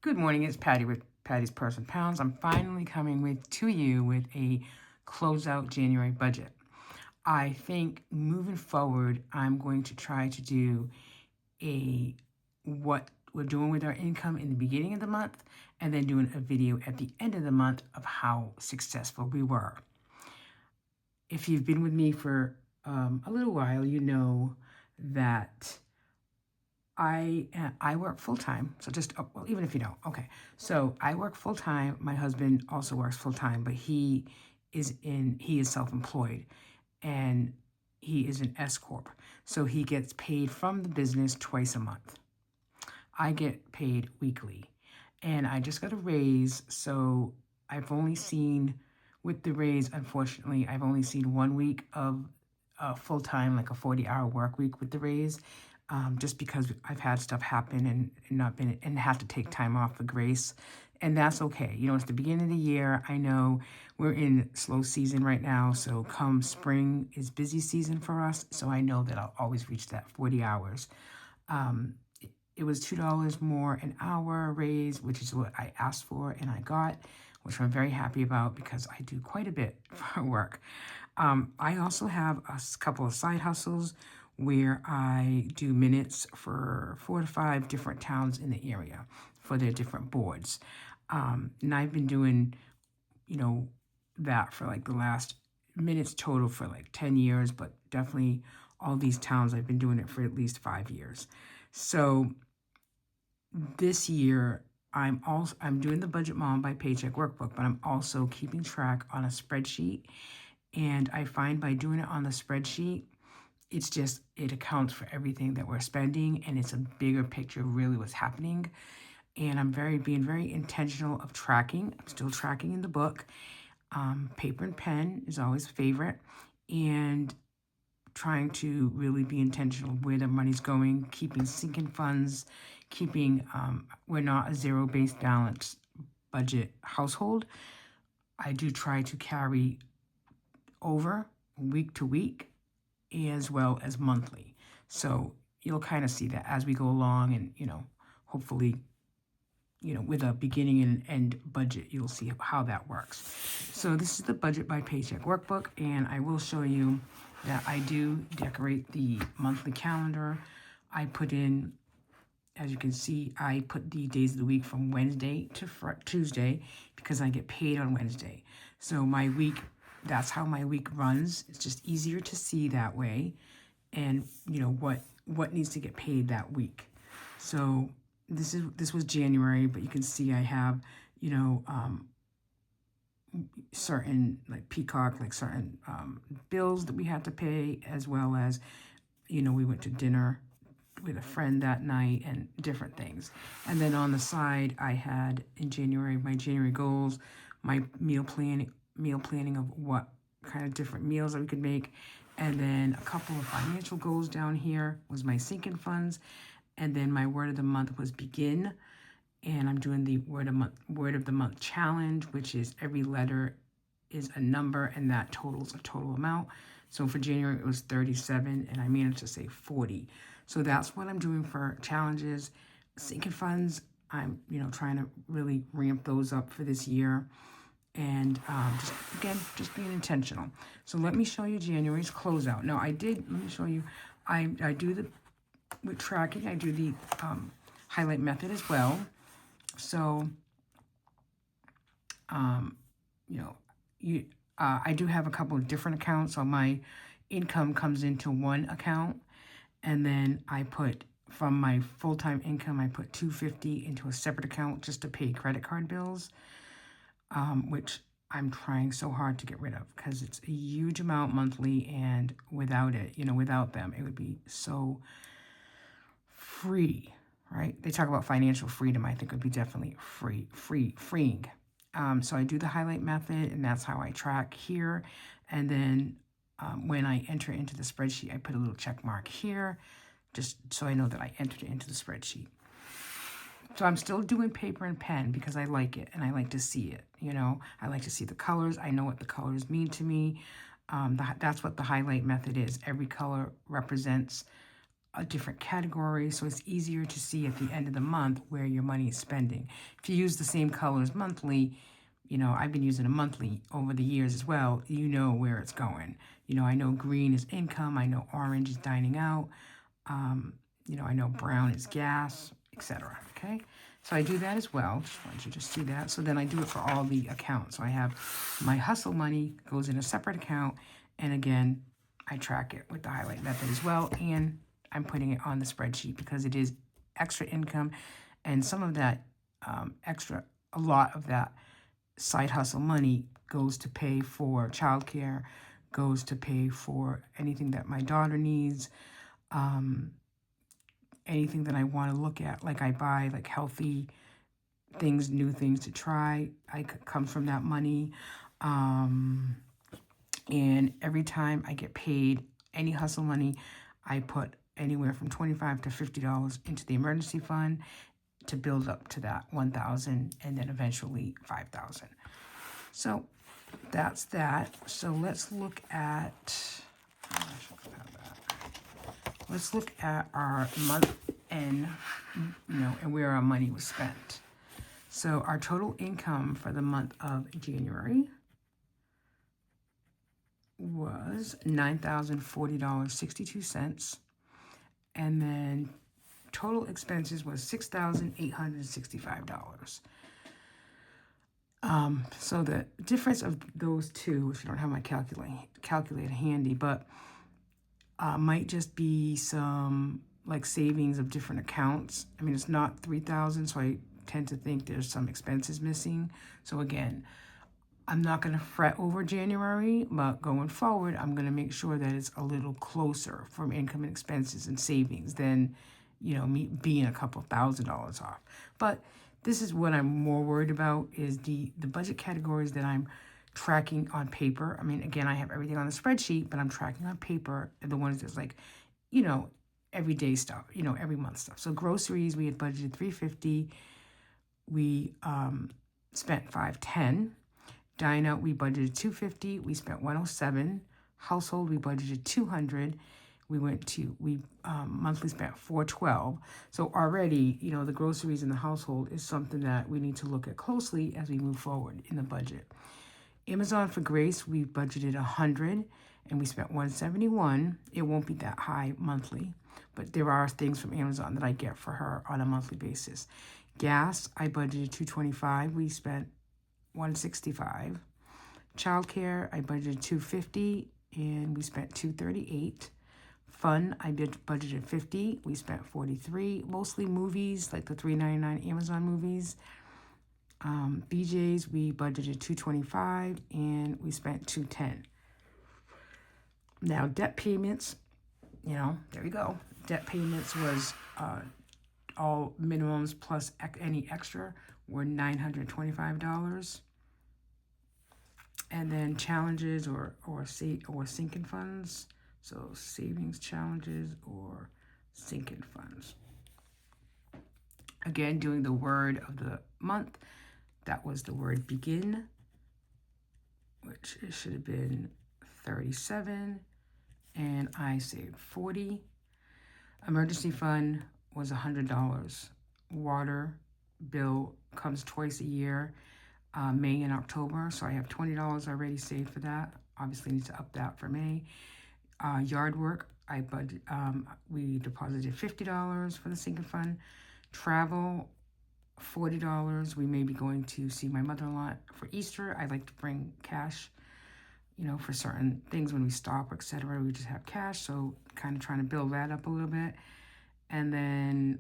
Good morning, it's Patty with Patty's Purse and Pounds. I'm finally coming to you with a closeout January budget. I think moving forward, I'm going to try to do what we're doing with our income in the beginning of the month, and then doing a video at the end of the month of how successful we were. If you've been with me for a little while, you know that I work full time. So well, even if you don't, okay. So I work full time. My husband also works full time, but he is self-employed, and he is an S corp. So he gets paid from the business twice a month. I get paid weekly, and I just got a raise. So I've only seen with the raise, unfortunately, I've only seen 1 week of full time, like a 40-hour work week with the raise, just because I've had stuff happen and not been and have to take time off for grace, and that's okay. You know, it's the beginning of the year. I know we're in slow season right now, so come spring is busy season for us. So I know that I'll always reach that 40 hours. It was $2 more an hour raise, which is what I asked for and I got, which I'm very happy about because I do quite a bit for work. I also have a couple of side hustles where I do minutes for 4 to 5 different towns in the area for their different boards. And I've been doing, that for like the last minutes total for like 10 years, but definitely all these towns, I've been doing it for at least 5 years. So this year, I'm doing the Budget Mom by Paycheck workbook, but I'm also keeping track on a spreadsheet. And I find by doing it on the spreadsheet, it accounts for everything that we're spending, and it's a bigger picture of really what's happening. And I'm being very intentional of tracking. I'm still tracking in the book. Paper and pen is always a favorite, and trying to really be intentional where the money's going, keeping sinking funds, we're not a zero-based balance budget household. I do try to carry over week to week as well as monthly. So you'll kind of see that as we go along, and, hopefully, with a beginning and end budget, you'll see how that works. So this is the Budget by Paycheck workbook, and I will show you that I do decorate the monthly calendar. I put in, as you can see, I put the days of the week from Wednesday to Tuesday because I get paid on Wednesday. So my week, that's how my week runs. It's just easier to see that way, and what needs to get paid that week. So this was January, but you can see I have certain like Peacock, like certain bills that we had to pay, as well as we went to dinner with a friend that night and different things. And then on the side, I had in January my January goals, my meal planning of what kind of different meals that we could make, and then a couple of financial goals down here was my sinking funds, and then my word of the month was begin. And I'm doing the word of the month challenge, which is every letter is a number, and that totals a total amount. So for January, it was 37, and I managed to say 40. So that's what I'm doing for challenges. Sinking funds, I'm, trying to really ramp those up for this year. And just being intentional. So let me show you January's closeout. Now, let me show you, I do with tracking, I do the highlight method as well. So, I do have a couple of different accounts. So my income comes into one account, and then I put from my full-time income, I put $250 into a separate account just to pay credit card bills, which I'm trying so hard to get rid of because it's a huge amount monthly, and without them, it would be so free. Right? They talk about financial freedom. I think it would be definitely freeing. So I do the highlight method, and that's how I track here. And then when I enter into the spreadsheet, I put a little check mark here, just so I know that I entered it into the spreadsheet. So I'm still doing paper and pen because I like it, and I like to see it. I like to see the colors. I know what the colors mean to me. That's what the highlight method is. Every color represents a different category, so it's easier to see at the end of the month where your money is spending. If you use the same colors monthly, I've been using a monthly over the years as well, you know where it's going. I know green is income, I know orange is dining out, I know brown is gas, etc. Okay, so I do that as well. Just wanted you to see that. So then I do it for all the accounts. So I have my hustle money goes in a separate account, and again, I track it with the highlight method as well, and I'm putting it on the spreadsheet because it is extra income, and some of that a lot of that side hustle money goes to pay for childcare, goes to pay for anything that my daughter needs, anything that I want to look at, like I buy like healthy things, new things to try. I come from that money. And every time I get paid any hustle money, I put anywhere from $25 to $50 into the emergency fund to build up to that $1,000 and then eventually $5,000. So that's that. So let's look at our month end, and where our money was spent. So our total income for the month of January was $9,040.62. And then total expenses was $6,865. So the difference of those two, which I don't have my calculator handy, but might just be some like savings of different accounts. I mean, it's not 3,000, so I tend to think there's some expenses missing. So again, I'm not going to fret over January, but going forward, I'm going to make sure that it's a little closer from income and expenses and savings than, me being a couple $1,000s off. But this is what I'm more worried about is the budget categories that I'm tracking on paper. I mean, again, I have everything on the spreadsheet, but I'm tracking on paper the ones that's like, everyday stuff, every month stuff. So groceries, we had budgeted $350. We spent $510. Dine out, we budgeted $250. We spent $107. Household, we budgeted $200. We monthly spent $412. So already, the groceries in the household is something that we need to look at closely as we move forward in the budget. Amazon for Grace, we budgeted $100 and we spent $171. It won't be that high monthly, but there are things from Amazon that I get for her on a monthly basis. Gas, I budgeted $225. We spent $165. Childcare, I budgeted $250 and we spent $238. Fun, I budgeted $50. We spent $43. Mostly movies, like the $3.99 Amazon movies. BJ's, we budgeted $225 and we spent $210. Now, debt payments, there we go. Debt payments was all minimums plus any extra were $925. And then challenges or sinking funds. So savings, challenges, or sinking funds. Again, doing the word of the month. That was the word begin, which it should have been 37. And I saved 40. Emergency fund was $100. Water bill comes twice a year, May and October. So I have $20 already saved for that. Obviously need to up that for May. Yard work, we deposited $50 for the sinking fund. Travel, $40. We may be going to see my mother-in-law for Easter. I like to bring cash, for certain things when we stop, etc. We just have cash, so kind of trying to build that up a little bit. And then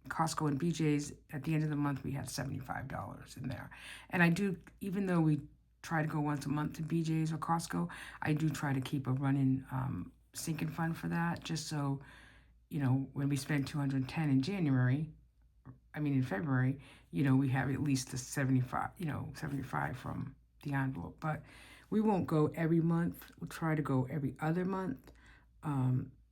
Costco and BJ's, at the end of the month, we had $75 in there. And I do, even though we try to go once a month to BJ's or Costco, I do try to keep a running sinking fund for that, just so, when we spend $210 in February, we have at least the 75 from the envelope. But we won't go every month. We'll try to go every other month.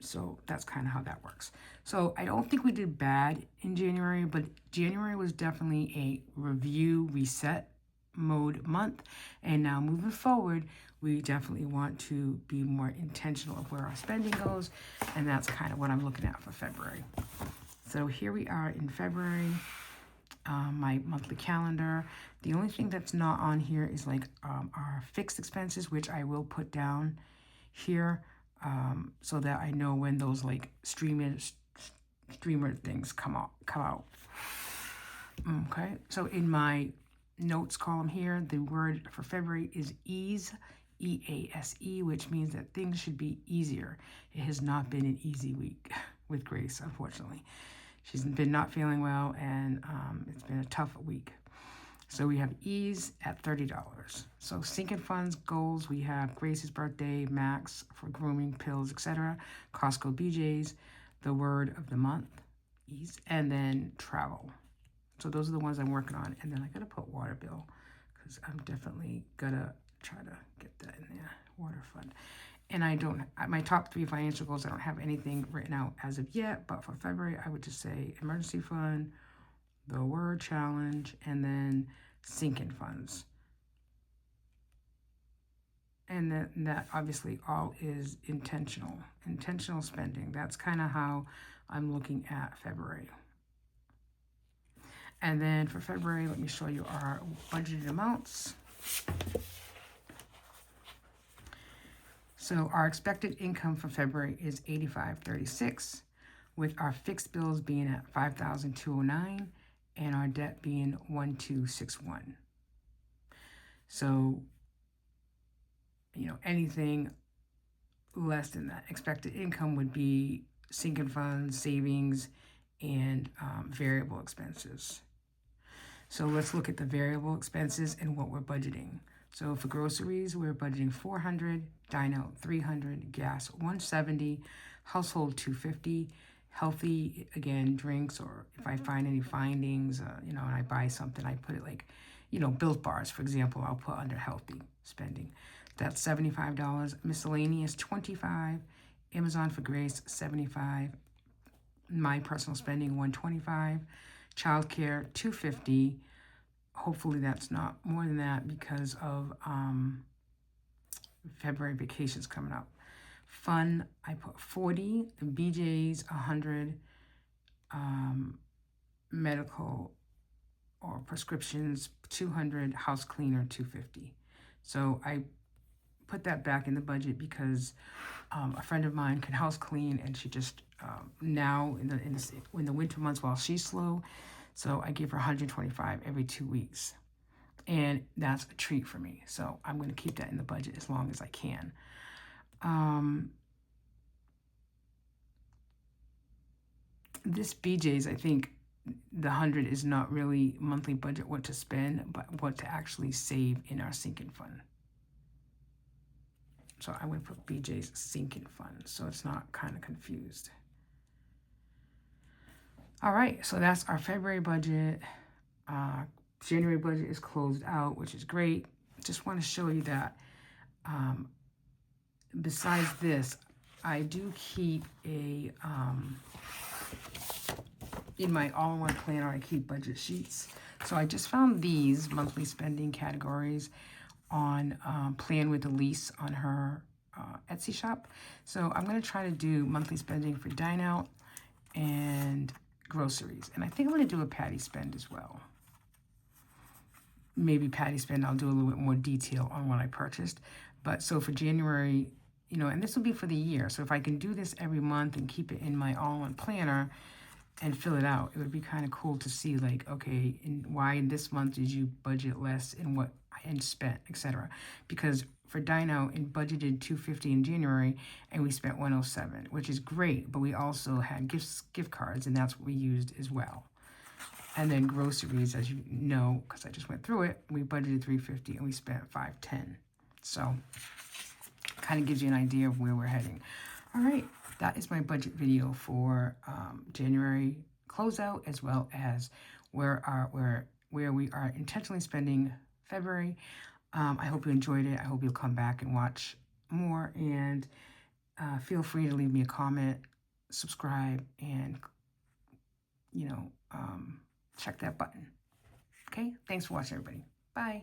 So that's kind of how that works. So I don't think we did bad in January, but January was definitely a review reset mode month. And now moving forward, we definitely want to be more intentional of where our spending goes. And that's kind of what I'm looking at for February. So here we are in February, my monthly calendar. The only thing that's not on here is like our fixed expenses, which I will put down here so that I know when those like streamer things come out. Okay, so in my notes column here, the word for February is ease, E-A-S-E, which means that things should be easier. It has not been an easy week with Grace, unfortunately. She's been not feeling well, and it's been a tough week. So we have ease at $30. So sinking funds goals, we have Grace's birthday, Max for grooming, pills, etc. Costco BJ's, the word of the month, ease, and then travel. So those are the ones I'm working on. And then I gotta put water bill because I'm definitely gonna try to get that in there, water fund. And I don't, my top 3 financial goals, I don't have anything written out as of yet, but for February, I would just say emergency fund, the word challenge, and then sinking funds. And that obviously all is intentional spending. That's kind of how I'm looking at February. And then for February, let me show you our budgeted amounts. So our expected income for February is $85.36, with our fixed bills being at $5,209 and our debt being $1,261. So, you know, anything less than that expected income would be sinking funds, savings, and variable expenses. So let's look at the variable expenses and what we're budgeting. So for groceries, we're budgeting $400, dine out $300, gas $170, household $250, healthy, again, drinks, or if I find any findings, you know, and I buy something, I put it like, you know, Built Bars, for example, I'll put under healthy spending. That's $75, miscellaneous $25, Amazon for Grace $75, my personal spending $125, childcare $250. Hopefully that's not more than that because of February vacations coming up. Fun, I put 40, the BJ's 100, medical or prescriptions 200, house cleaner 250. So I put that back in the budget because a friend of mine can house clean, and she just now in the winter months while she's slow, so I give her 125 every 2 weeks, and that's a treat for me. So I'm going to keep that in the budget as long as I can. This BJ's, I think the 100 is not really monthly budget what to spend, but what to actually save in our sinking fund. So I'm going to put BJ's sinking fund so it's not kind of confused. All right, so that's our February budget. January budget is closed out, which is great. Just want to show you that besides this, I do keep a, in my all-in-one planner, I keep budget sheets. So I just found these monthly spending categories on Plan with Elise on her Etsy shop. So I'm going to try to do monthly spending for dine out and groceries. And I think I'm going to do a Patty spend as well. Maybe Patty spend, I'll do a little bit more detail on what I purchased. But so for January, you know, and this will be for the year. So if I can do this every month and keep it in my all-in-one planner and fill it out, it would be kind of cool to see like, okay, why in this month did you budget less and what and spent, etc. Because for dine out and budgeted $250 in January and we spent $107, which is great, but we also had gift cards, and that's what we used as well. And then groceries, as you know, because I just went through it, we budgeted $350 and we spent $510. So kind of gives you an idea of where we're heading. All right, that is my budget video for January closeout, as well as where we are intentionally spending February. I hope you enjoyed it. I hope you'll come back and watch more, and feel free to leave me a comment, subscribe, and, you know, check that button. Okay, thanks for watching, everybody. Bye.